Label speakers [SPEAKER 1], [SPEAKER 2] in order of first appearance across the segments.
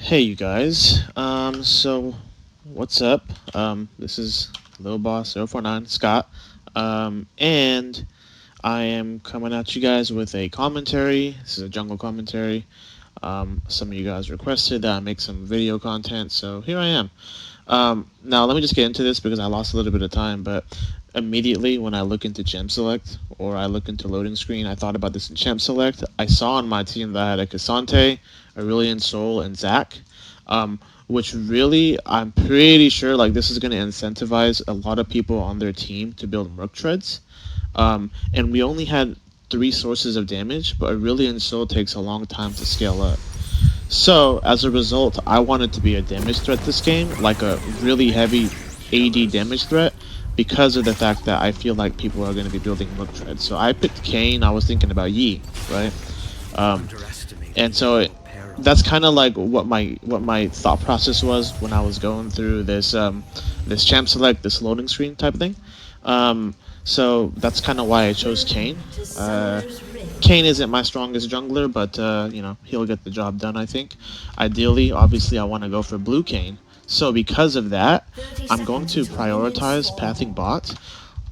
[SPEAKER 1] Hey you guys, so what's up? This is Lil Boss 049 Scott, and I am coming at you guys with a commentary. This is a jungle commentary. Some of you guys requested that I make some video content, so here I am. Now let me just get into this because I lost a little bit of time, but immediately when I look into gem select or I look into loading screen, I thought about this in gem select. I saw on my team that I had a Cassante, Aurelion Sol, and Zac, which really I'm pretty sure like this is going to incentivize a lot of people on their team to build Merc Treads. And we only had 3 sources of damage, but Aurelion Sol takes a long time to scale up. So, as a result, I wanted to be a damage threat this game, like a really heavy AD damage threat, because of the fact that I feel like people are going to be building Merc Treads. So I picked Kayn, I was thinking about Yi, right? And so that's kind of like what my thought process was when I was going through this this champ select, this loading screen type of thing. So that's kind of why I chose Kayn. Kayn isn't my strongest jungler, but you know, he'll get the job done, I think. Ideally, obviously, I want to go for blue Kayn. So because of that, I'm going to prioritize pathing bot.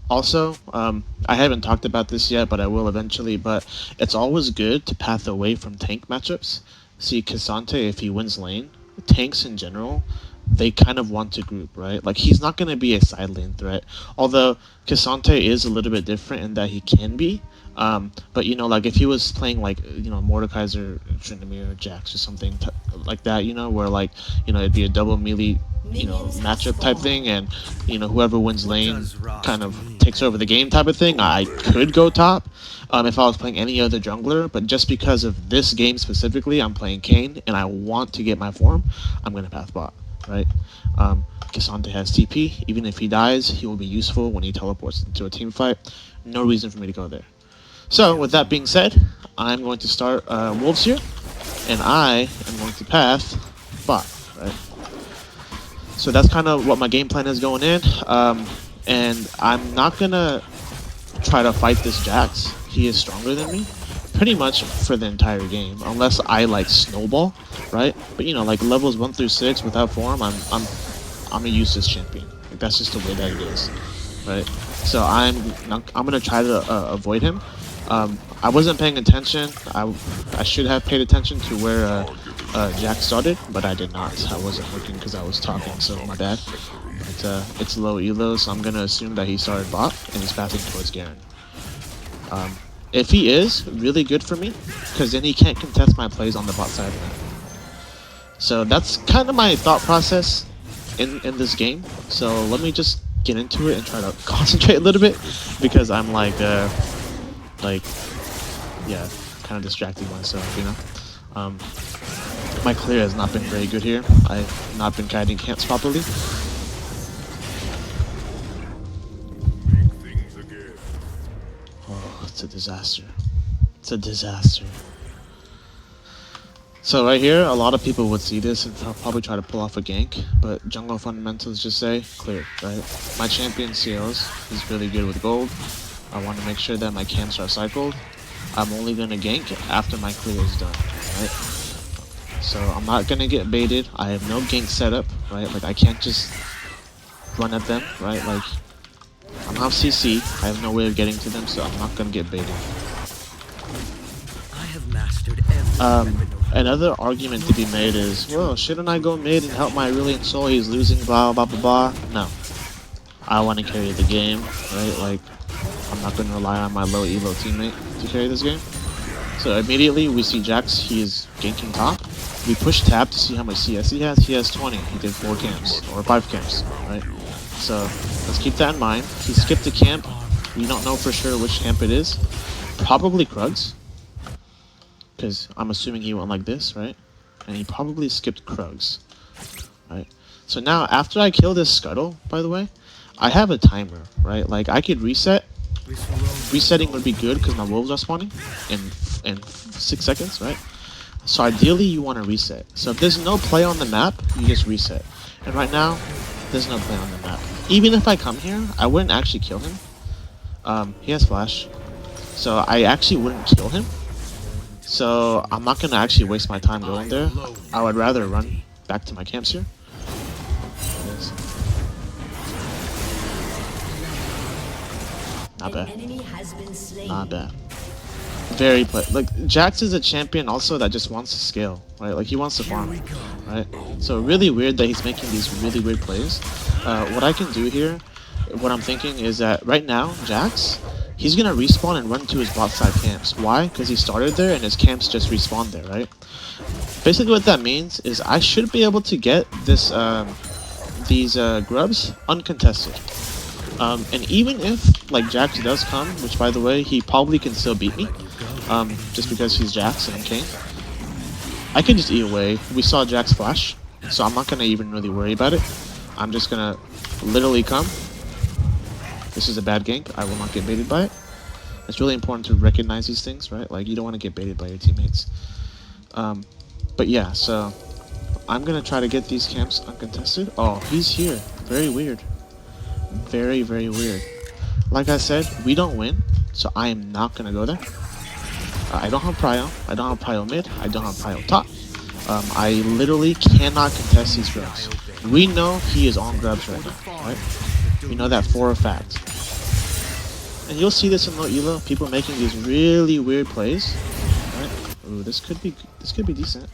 [SPEAKER 1] Also, I haven't talked about this yet, but I will eventually, but it's always good to path away from tank matchups. See, Cassante, if he wins lane, tanks in general, they kind of want to group, right? Like, he's not going to be a side lane threat. Although, Cassante is a little bit different in that he can be. But, you know, like, if he was playing, like, you know, Mordekaiser, Tryndamere, Jax, or something like that, you know, where, like, you know, it'd be a double melee, you know, matchup type thing, and, you know, whoever wins lane kind of takes over the game type of thing, I could go top. If I was playing any other jungler, but just because of this game specifically, I'm playing Kayn, and I want to get my form, I'm going to path bot. Right? Cassante has TP. Even if he dies, he will be useful when he teleports into a team fight. No reason for me to go there. So, with that being said, I'm going to start Wolves here, and I am going to path bot. Right? So that's kind of what my game plan is going in, and I'm not gonna try to fight this Jax. He is stronger than me, pretty much for the entire game, unless I like snowball, right? But you know, like levels 1 through 6 without form, I'm a useless champion. Like, that's just the way that it is, right? So I'm gonna try to avoid him. I wasn't paying attention. I should have paid attention to where Jack started, but I did not. I wasn't looking because I was talking, so my bad. But it's low elo, so I'm gonna assume that he started bot and he's passing towards Garen. If he is, really good for me, because then he can't contest my plays on the bot side. So that's kind of my thought process in this game. So let me just get into it and try to concentrate a little bit, because I'm like, yeah, kind of distracting myself, you know. My clear has not been very good here. I've not been guiding camps properly. Oh, it's a disaster. It's a disaster. So right here, a lot of people would see this and probably try to pull off a gank, but jungle fundamentals just say clear, right? My champion Seals is really good with gold. I want to make sure that my camps are cycled. I'm only going to gank after my clear is done, right? So I'm not going to get baited. I have no gank setup, right? Like, I can't just run at them, right? Like, I'm off CC. I have no way of getting to them, so I'm not going to get baited.
[SPEAKER 2] I have mastered every
[SPEAKER 1] Another argument to be made is, well, shouldn't I go mid and help my Aurelion Sol? He's losing, blah, blah, blah, blah. No. I want to carry the game, right? Like, I'm not going to rely on my low elo teammate to carry this game. So immediately we see Jax, he is ganking top. We push tab to see how much CS he has. He has 20. He did 4 camps, or 5 camps, right? So let's keep that in mind. He skipped a camp. We don't know for sure which camp it is. Probably Krugs, because I'm assuming he went like this, right? And he probably skipped Krugs, right? So now, after I kill this Scuttle, by the way, I have a timer, right? Like, I could reset. Resetting would be good because my wolves are spawning in 6 seconds, right? So ideally, you want to reset. So if there's no play on the map, you just reset. And right now, there's no play on the map. Even if I come here, I wouldn't actually kill him. He has flash, so I actually wouldn't kill him. So I'm not gonna actually waste my time going there. I would rather run back to my camps here. Not bad. Not bad. Very like Jax is a champion also that just wants to scale, right? Like he wants to farm, right? So really weird that he's making these really weird plays. What I can do here, what I'm thinking is that right now Jax, he's gonna respawn and run to his bot side camps. Why? Because he started there and his camps just respawned there, right? Basically, what that means is I should be able to get this these grubs uncontested. And even if like Jax does come, which by the way he probably can still beat me, just because he's Jax and I'm Kayn, I can just eat away. We saw Jax flash, so I'm not gonna even really worry about it. I'm just gonna literally come. This is a bad gank. I will not get baited by it. It's really important to recognize these things, right? Like you don't want to get baited by your teammates. But yeah, so I'm gonna try to get these camps uncontested. Oh, he's here. Very weird. Very, very weird. Like I said, we don't win, so I am not gonna go there. I don't have prio. I don't have prio mid. I don't have prio top. I literally cannot contest these grubs. We know he is on grubs right now, right? We know that for a fact. And you'll see this in low elo, people making these really weird plays. Right? Ooh, this could be decent.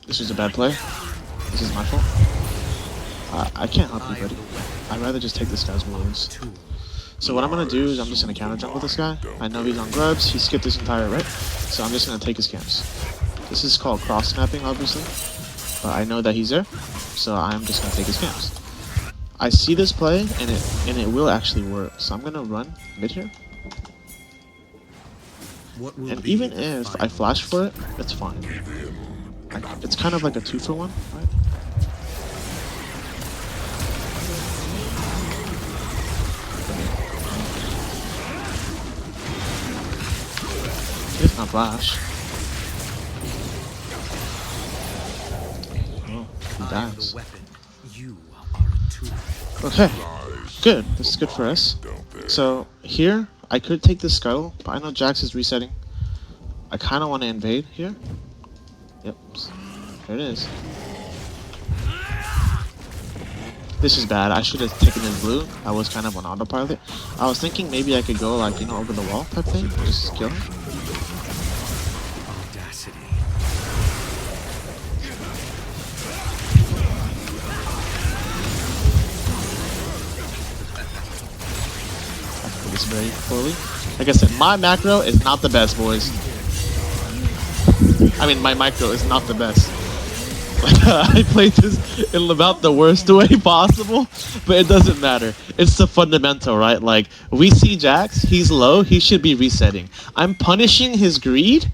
[SPEAKER 1] This is a bad play. This is my fault. I can't help you, buddy. I'd rather just take this guy's wards. So what I'm gonna do is I'm just gonna counter jungle this guy. I know he's on grubs. He skipped this entire right, so I'm just gonna take his camps. This is called cross snapping, obviously, but I know that he's there, so I'm just gonna take his camps. I see this play, and it will actually work. So I'm gonna run mid here, and even if I flash for it, it's fine. It's kind of like a 2-for-1, right? It's not flash. Oh, he dies. Okay, good. This is good for us. So here, I could take this scuttle, but I know Jax is resetting. I kind of want to invade here. Yep, there it is. This is bad. I should have taken his blue. I was kind of on autopilot. I was thinking maybe I could go like, you know, over the wall type thing, just kill him. This very poorly. Like I said, my macro is not the best, boys. I mean, my micro is not the best. I played this in about the worst way possible, but it doesn't matter. It's the fundamental, right? Like, we see Jax, he's low, he should be resetting. I'm punishing his greed.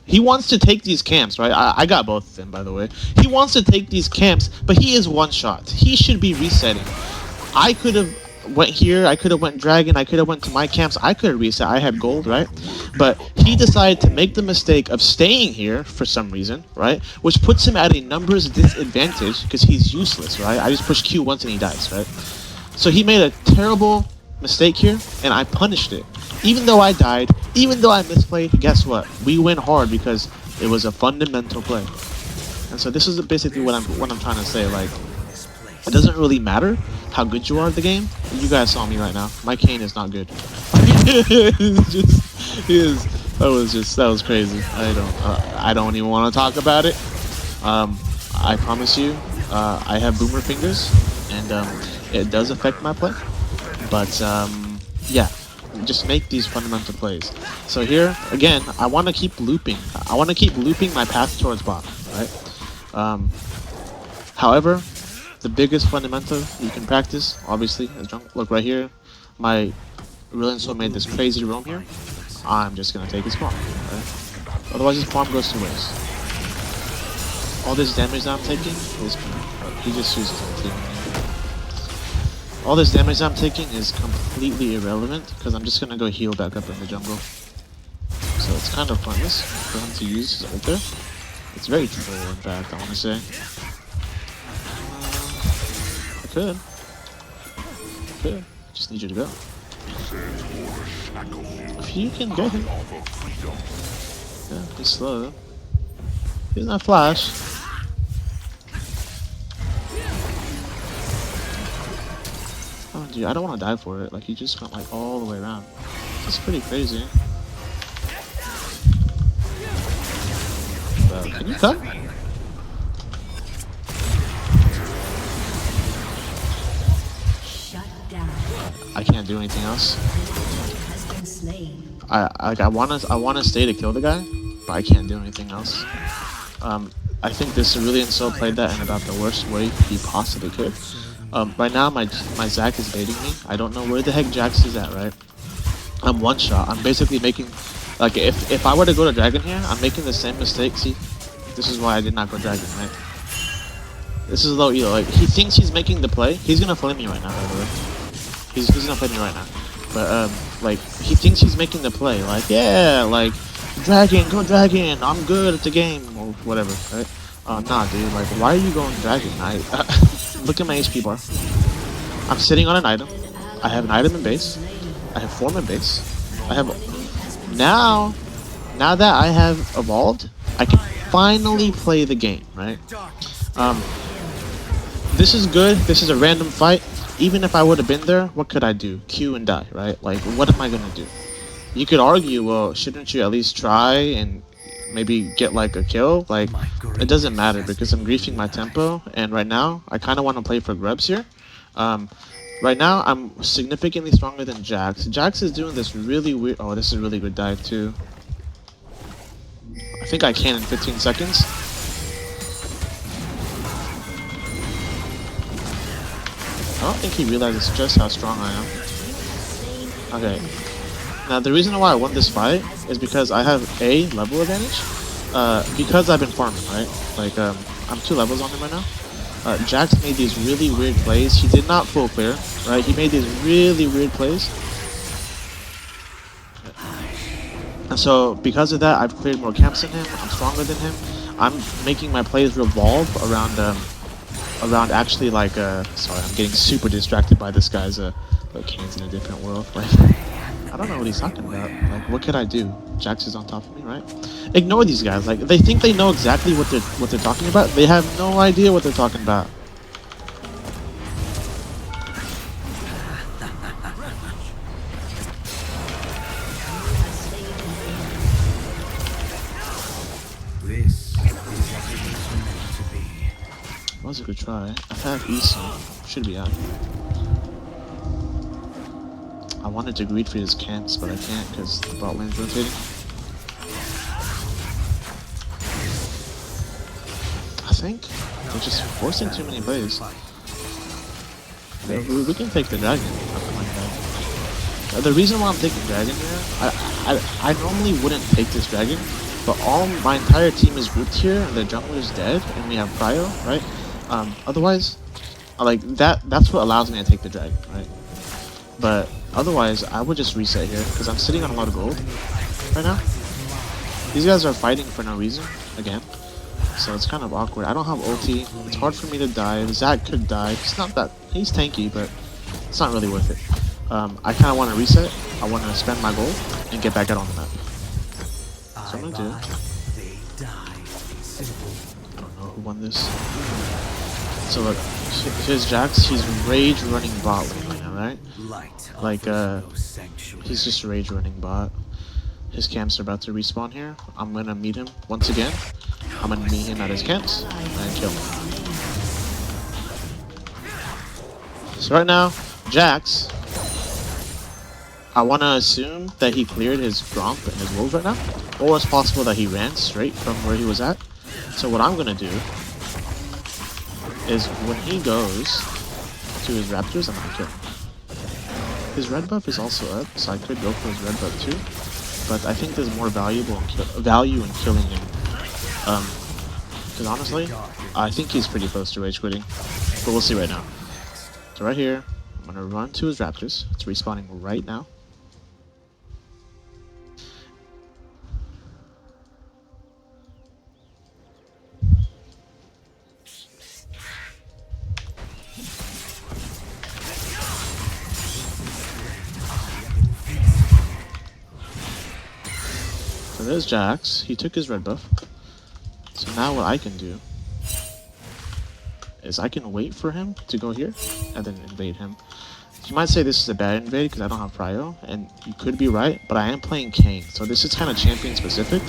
[SPEAKER 1] He wants to take these camps, right? I got both of them, by the way. He wants to take these camps, but he is one shot. He should be resetting. I could have went here, I could have went dragon, I could have went to my camps, I could have reset, I had gold, right? But he decided to make the mistake of staying here for some reason, right? Which puts him at a numbers disadvantage because he's useless, right? I just push Q once and he dies, right? So he made a terrible mistake here, and I punished it. Even though I died, even though I misplayed, guess what? We win hard because it was a fundamental play. And so this is basically what I'm trying to say, like, it doesn't really matter how good you are at the game. You guys saw me right now. My Kayn is not good. That was crazy. I don't even want to talk about it. I promise you, I have boomer fingers, and it does affect my play. But yeah, just make these fundamental plays. So here again, I want to keep looping. I want to keep looping my path towards bot, right? However, the biggest fundamental you can practice, obviously, is jungle. Look right here, my Relenso made this crazy roam here. I'm just gonna take his farm, right? Otherwise his farm goes to waste. All this damage that I'm taking is, he just uses his team. All this damage that I'm taking is completely irrelevant because I'm just gonna go heal back up in the jungle. So it's kind of pointless for him to use his ult there. It's very troll, in fact, I want to say. Could. Just need you to go. If you can get him. Yeah, he's slow. He's not Flash. Oh, dude, I don't want to die for it. Like, he just went like all the way around. It's pretty crazy. Can you cut?
[SPEAKER 3] Shut down.
[SPEAKER 1] I can't do anything else.
[SPEAKER 3] Has been slain.
[SPEAKER 1] I wanna stay to kill the guy, but I can't do anything else. I think this Cerulean Soul played that in about the worst way he possibly could. Right now my Zac is baiting me. I don't know where the heck Jax is at, right? I'm one shot. I'm basically making, like, if I were to go to Dragon here, I'm making the same mistake. See, this is why I did not go Dragon, right? This is low elo. Like, he thinks he's making the play. He's gonna flame me right now, by the way. He's gonna flame me right now. But like, he thinks he's making the play. Like, yeah, like, Dragon, go Dragon. I'm good at the game or whatever, right? Nah, dude. Like, why are you going Dragon? Look at my HP bar. I'm sitting on an item. I have an item in base. I have form in base. I have now that I have evolved, I can finally play the game, right? This is good. This is a random fight. Even if I would have been there, what could I do? Q and die, right? Like, what am I gonna do? You could argue, well, shouldn't you at least try and maybe get like a kill? Like, it doesn't matter because I'm griefing my tempo, and right now I kind of want to play for grubs here. Right now I'm significantly stronger than Jax. Jax is doing this really weird. Oh, this is a really good dive too. I think I can in 15 seconds. I don't think he realizes just how strong I am. Okay. Now the reason why I won this fight is because I have a level advantage. Because I've been farming, right? Like, I'm 2 levels on him right now. Jax made these really weird plays. He did not full clear, right? He made these really weird plays. And so, because of that, I've cleared more camps than him. I'm stronger than him. I'm making my plays revolve around, around actually, like, sorry, I'm getting super distracted by this guy's, Kayn's in a different world. Like, I don't know what he's talking about. Like, what could I do? Jax is on top of me, right? Ignore these guys. Like, they think they know exactly what they're talking about. They have no idea what they're talking about.
[SPEAKER 2] This is what it is meant to be.
[SPEAKER 1] That was a good try. Attack easy. Should be out. I wanted to greed for his camps, but I can't because the bot lane's rotating. I think they're just forcing too many plays. We can take the dragon. Nothing like that. The reason why I'm taking dragon here, I normally wouldn't take this dragon, but my entire team is grouped here, and the jungler is dead, and we have Cryo, right? Otherwise, like that's what allows me to take the dragon, right? But otherwise, I would just reset here because I'm sitting on a lot of gold right now. These guys are fighting for no reason again, so it's kind of awkward. I don't have ulti. It's hard for me to dive. Zac could dive. He's tanky, but it's not really worth it. I kind of want to reset. I want to spend my gold and get back out on the map. So I'm gonna do. I don't know who won this. So look, here's Jax. He's rage running bot lane right now, right? Like, he's just rage running bot. His camps are about to respawn here. I'm gonna meet him once again. I'm gonna meet him at his camps and kill him. So right now, Jax, I wanna assume that he cleared his Gromp and his wolves right now. Or it's possible that he ran straight from where he was at. So what I'm gonna do is when he goes to his raptors, I'm gonna kill him. His red buff is also up, so I could go for his red buff too. But I think there's more value in killing him. Because honestly, I think he's pretty close to rage quitting. But we'll see right now. So right here, I'm gonna run to his raptors. It's respawning right now. there's Jax. He took his red buff. So now what I can do is I can wait for him to go here and then invade him. You might say this is a bad invade because I don't have prio, and you could be right, but I am playing Kayn, so this is kind of champion specific.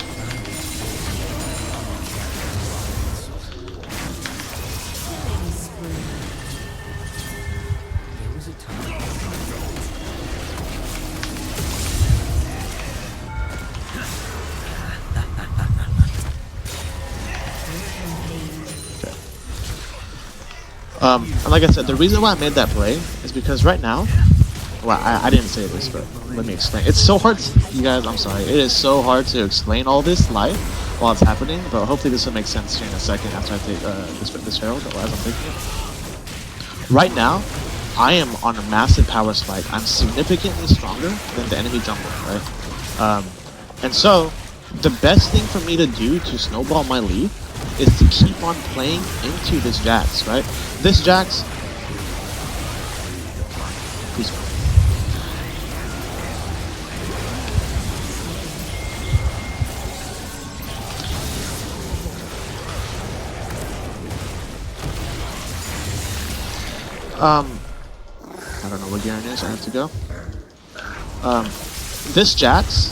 [SPEAKER 1] And like I said, the reason why I made that play is because right now, well, I didn't say this, but let me explain. It's so hard, you guys, I'm sorry. It is so hard to explain all this live while it's happening, but hopefully this will make sense here in a second after I take this Herald, or as I'm taking it. Right now, I am on a massive power spike. I'm significantly stronger than the enemy jungle, right? And so, the best thing for me to do to snowball my lead is to keep on playing into this Jax, right? This Jax... Please. I don't know what Garen is, I have to go. This Jax,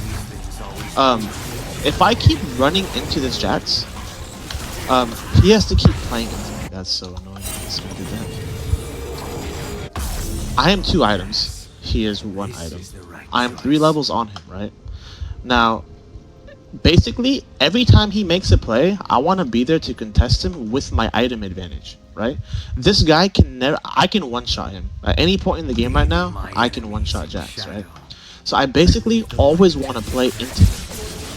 [SPEAKER 1] if I keep running into this Jax, he has to keep playing into me. That's so annoying. I am 2 items. He is 1 item. I am 3 levels on him, right? Now, basically, every time he makes a play, I want to be there to contest him with my item advantage, right? This guy can never... I can one-shot him. At any point in the game right now, I can one-shot Jax, right? So I basically always want to play into him.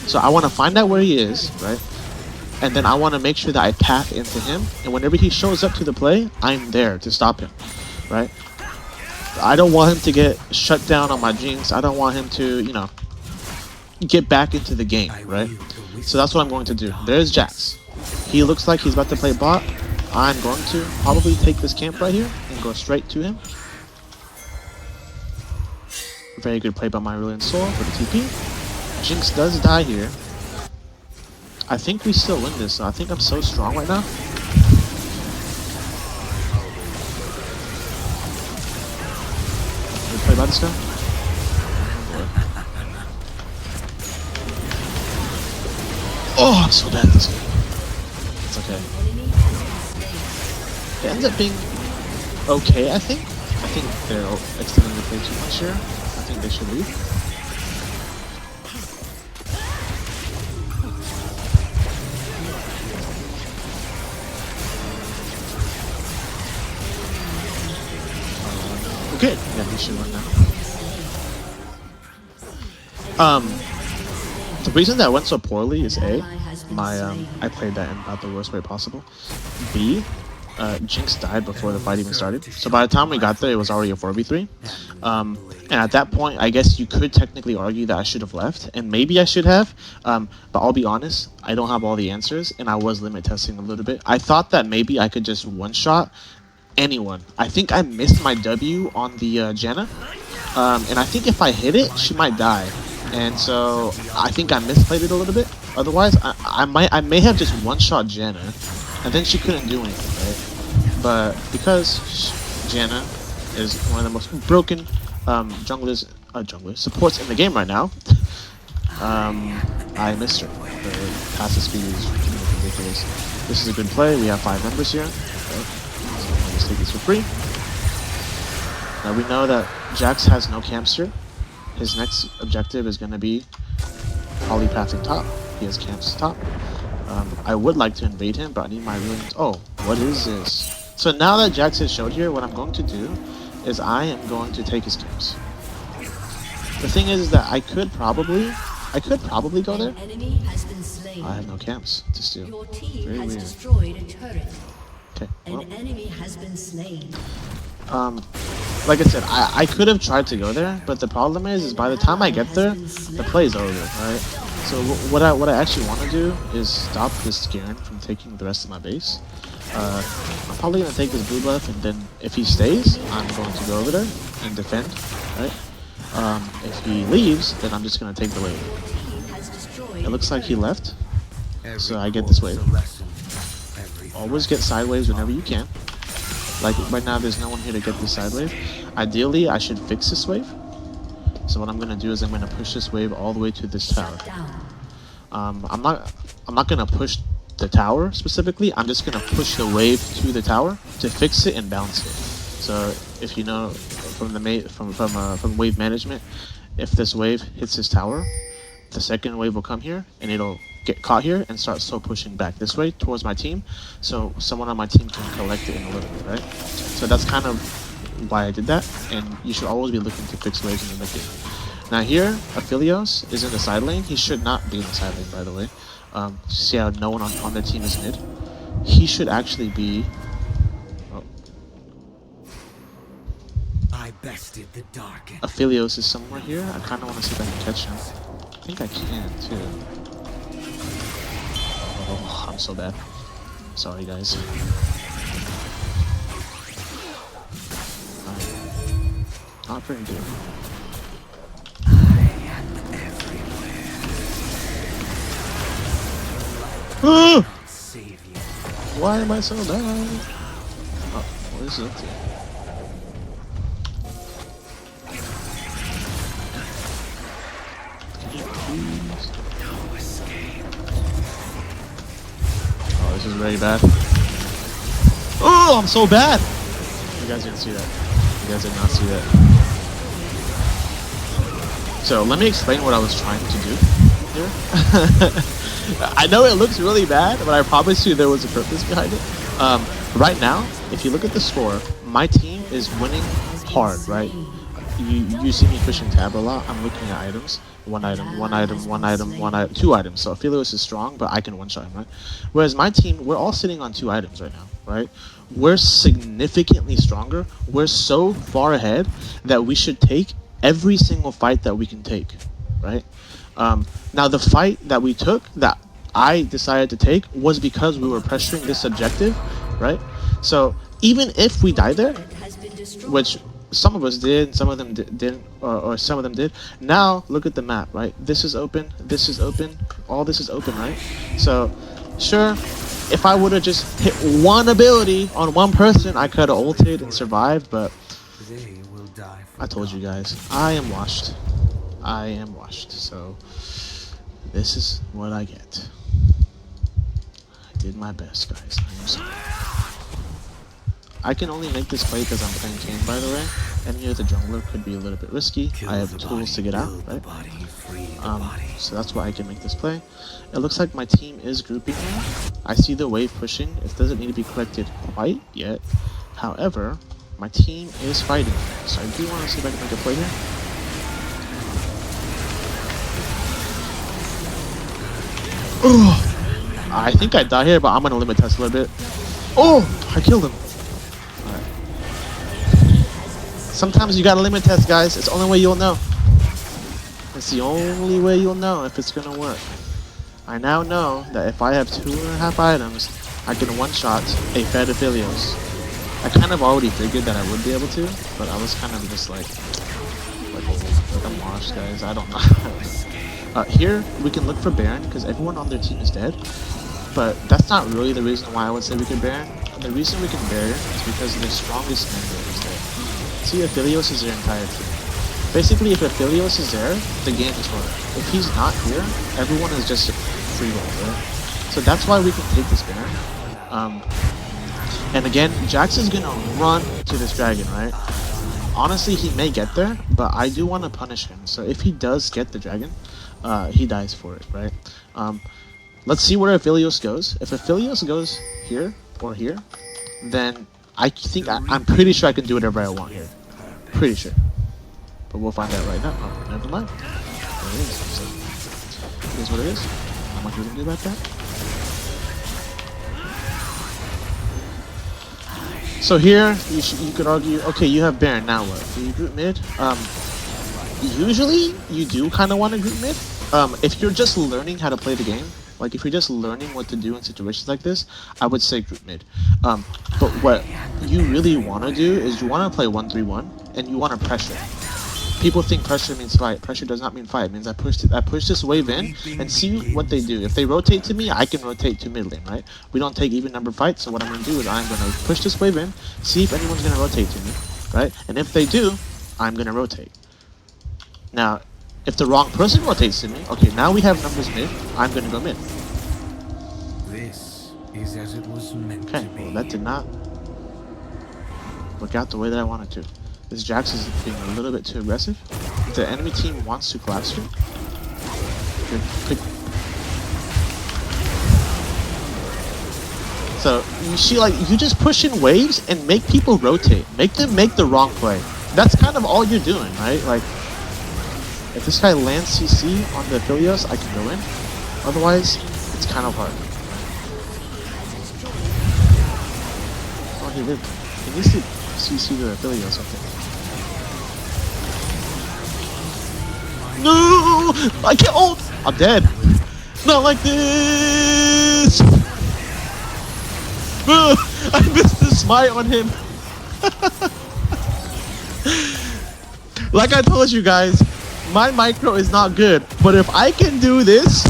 [SPEAKER 1] So I want to find out where he is, right? And then I want to make sure that I path into him. And whenever he shows up to the play, I'm there to stop him, right? I don't want him to get shut down on my Jinx. I don't want him to, you know, get back into the game, right? So that's what I'm going to do. There's Jax. He looks like he's about to play bot. I'm going to probably take this camp right here and go straight to him. Very good play by my Brilliant Soul for the TP. Jinx does die here. I think we still win this. I think I'm so strong right now. Good play by this guy. Oh, I'm so bad at this game. It's okay. It ends up being okay, I think. I think they're extending the play too much here. I think they should leave. Okay, yeah, he should run now. The reason that went so poorly is A, I played that in about the worst way possible. B, Jinx died before the fight even started. So by the time we got there, it was already a 4v3. And at that point, I guess you could technically argue that I should have left, and maybe I should have. But I'll be honest, I don't have all the answers, and I was limit testing a little bit. I thought that maybe I could just one-shot anyone. I think I missed my W on the Janna, and I think if I hit it, she might die. And so I think I misplayed it a little bit. Otherwise, I may have just one-shot Janna, and then she couldn't do anything, right? But because Janna is one of the most broken supports in the game right now, I missed her. Her passive speed is ridiculous. This is a good play. We have 5 members here. Okay. So let's take this for free. Now we know that Jax has no camps here. His next objective is going to be polypathing top. He has camps top. I would like to invade him, but I need my ruins. Oh, what is this? So now that Jax has showed here, what I'm going to do is I am going to take his camps. The thing is that I could probably go there. I have no camps to steal.
[SPEAKER 3] Your team
[SPEAKER 1] Very
[SPEAKER 3] has
[SPEAKER 1] weird.
[SPEAKER 3] destroyed a turret.
[SPEAKER 1] Okay. Well.
[SPEAKER 3] An enemy has been slain.
[SPEAKER 1] Like I said, I could have tried to go there, but the problem is by the time I get there, the play's over, right? So what I actually want to do is stop this Garen from taking the rest of my base. I'm probably going to take this blue buff, and then if he stays, I'm going to go over there and defend, right? If he leaves, then I'm just going to take the wave. It looks like he left.
[SPEAKER 2] Every
[SPEAKER 1] So I get this
[SPEAKER 2] course
[SPEAKER 1] wave.
[SPEAKER 2] a lesson. Every
[SPEAKER 1] Always get sideways whenever you can. Like right now, there's no one here to get this side wave. Ideally, I should fix this wave. So what I'm gonna do is I'm gonna push this wave all the way to this tower.
[SPEAKER 3] Shut down.
[SPEAKER 1] I'm not gonna push the tower specifically. I'm just gonna push the wave to the tower to fix it and bounce it. So if you know from wave management, if this wave hits this tower, the second wave will come here and it'll get caught here and start slow pushing back this way towards my team, so someone on my team can collect it in a little bit, right? So that's kind of why I did that, and you should always be looking to fix waves in the mid game. Now here, Aphelios is in the side lane. He should not be in the side lane, by the way. See how no one on their team is mid? He should actually be... Oh.
[SPEAKER 2] I bested the dark.
[SPEAKER 1] Aphelios is somewhere here. I kind of want to see if I can catch him. I think I can, too. Oh, I'm so bad. Sorry, guys. Not very good.
[SPEAKER 2] Save you.
[SPEAKER 1] Why am I so bad? Oh, what is it? Can you please?
[SPEAKER 2] No escape.
[SPEAKER 1] Oh, this is very bad. Oh, I'm so bad! You guys didn't see that. You guys did not see that. So, let me explain what I was trying to do here. I know it looks really bad, but I promise you there was a purpose behind it. Right now, if you look at the score, my team is winning hard, right? You see me pushing tab a lot. I'm looking at items. One item, two items. So Aphelios is strong, but I can one-shot him, right? Whereas my team, we're all sitting on 2 items right now, right? We're significantly stronger. We're so far ahead that we should take every single fight that we can take, right? Now the fight that we took, that I decided to take, was because we were pressuring this objective, right? So even if we die there, which some of us did, some of them didn't, or some of them did. Now look at the map, right? This is open, all this is open, right? So sure, if I would have just hit one ability on one person, I could have ulted and survived, but
[SPEAKER 2] They will die for
[SPEAKER 1] I told you guys, I am washed. I am washed, so this is what I get. I did my best, guys. I am sorry. I can only make this play because I'm playing Kayn, by the way. Any other jungler could be a little bit risky. I have tools to get out, right? So that's why I can make this play. It looks like my team is grouping now. I see the wave pushing. It doesn't need to be collected quite yet. However, my team is fighting. So I do want to see if I can make a play here. Oh, I think I die here, but I'm going to limit test a little bit. Oh, I killed him. Sometimes you gotta limit test, guys. It's the only way you'll know. It's the only way you'll know if it's gonna work. I now know that if I have 2.5 items, I can one-shot a fed Aphelios. I kind of already figured that I would be able to, but I was kind of just like I'm washed, guys. I don't know. Here, we can look for Baron, because everyone on their team is dead. But that's not really the reason why I would say we can Baron. The reason we can Baron is because the strongest member is dead. See, Aphelios is their entire team. Basically, if Aphelios is there, the game is over. If he's not here, everyone is just free roll, right? So that's why we can take this Baron. And again, Jax is gonna run to this dragon, right? Honestly, he may get there, but I do want to punish him. So if he does get the dragon, he dies for it, right? Let's see where Aphelios goes. If Aphelios goes here or here, then I think I'm pretty sure I can do whatever I want here. Pretty sure. But we'll find out right now. Oh, never mind. There it is. So, it is what it is. Not much we can do about that. So here, you could argue, okay, you have Baron, now what? Do you group mid? Usually, you do kind of want to group mid. If you're just learning how to play the game, like if you're just learning what to do in situations like this, I would say group mid. But what you really want to do is you want to play 1-3-1 and you want to pressure. people think pressure means fight. Pressure does not mean fight. It means I push this wave in and see what they do. If they rotate to me, I can rotate to mid lane, right? We don't take even number fights, so what I'm gonna do is I'm gonna push this wave in, see if anyone's gonna rotate to me, right? And if they do, I'm gonna rotate. Now, if the wrong person rotates to me, okay, now we have numbers mid. I'm gonna go mid.
[SPEAKER 2] This is as it was meant
[SPEAKER 1] Okay,
[SPEAKER 2] to be.
[SPEAKER 1] well that did not work out the way that I wanted to. This Jax is being a little bit too aggressive. The enemy team wants to collapse here. So you see, like, you just push in waves and make people rotate. Make them make the wrong play. That's kind of all you're doing, right? Like, if this guy lands CC on the Aphelios, I can go in. Otherwise, it's kind of hard. Oh, he did. He needs to CC the Aphelios, I think. No! I can't ult! I'm dead. Not like this! I missed the smite on him. Like I told you guys, my micro is not good. But if I can do this,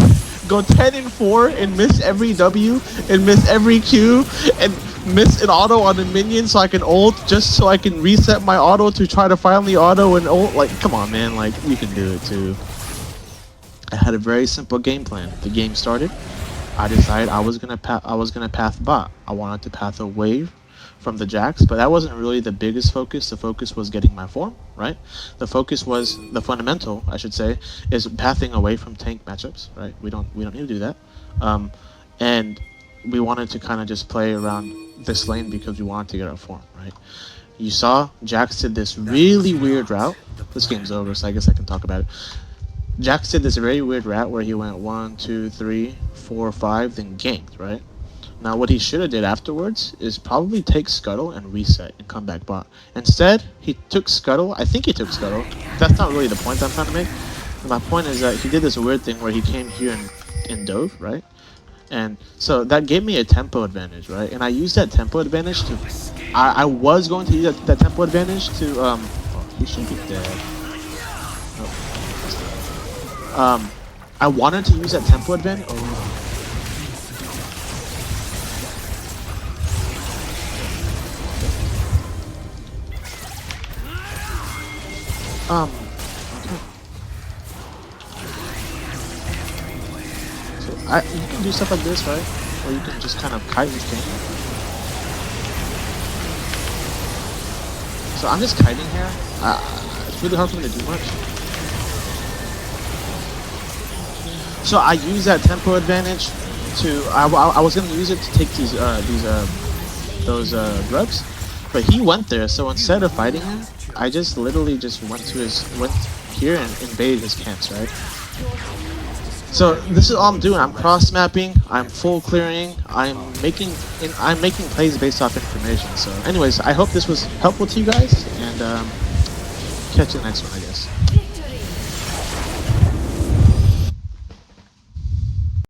[SPEAKER 1] go 10-4 and miss every W and miss every Q and miss an auto on a minion so I can ult just so I can reset my auto to try to finally auto and ult. Like, come on, man. Like, you can do it too. I had a very simple game plan. The game started. I decided I was gonna path bot. I wanted to path a wave from the Jax, but that wasn't really the biggest focus. The focus was getting my form, right? The focus was the fundamental, I should say, is pathing away from tank matchups, right? We don't need to do that. And we wanted to kind of just play around this lane because we wanted to get our form, right? You saw Jax did this really weird route. This game's over, so I guess I can talk about it. Jax did this very weird route where he went 1, 2, 3, 4, 5, then ganked, right? Now what he should have did afterwards is probably take Scuttle and reset and come back bot. Instead, he took Scuttle. I think he took Scuttle. That's not really the point I'm trying to make. My point is that he did this weird thing where he came here and dove, right? And so that gave me a tempo advantage, right? And I used that tempo advantage to... I was going to use that tempo advantage to... Oh, he should be dead. Oh, I wanted to use that tempo advantage... Oh. Okay. So you can do stuff like this, right? Or you can just kind of kite with Kayn. So I'm just kiting here. It's really hard for me to do much. So I use that tempo advantage to. I was gonna use it to take those grubs, but he went there. So instead of fighting him, I just literally just went here and invaded his camps, right? So this is all I'm doing. I'm cross mapping. I'm full clearing. I'm making plays based off information. So, anyways, I hope this was helpful to you guys, and catch you in the next one, I guess.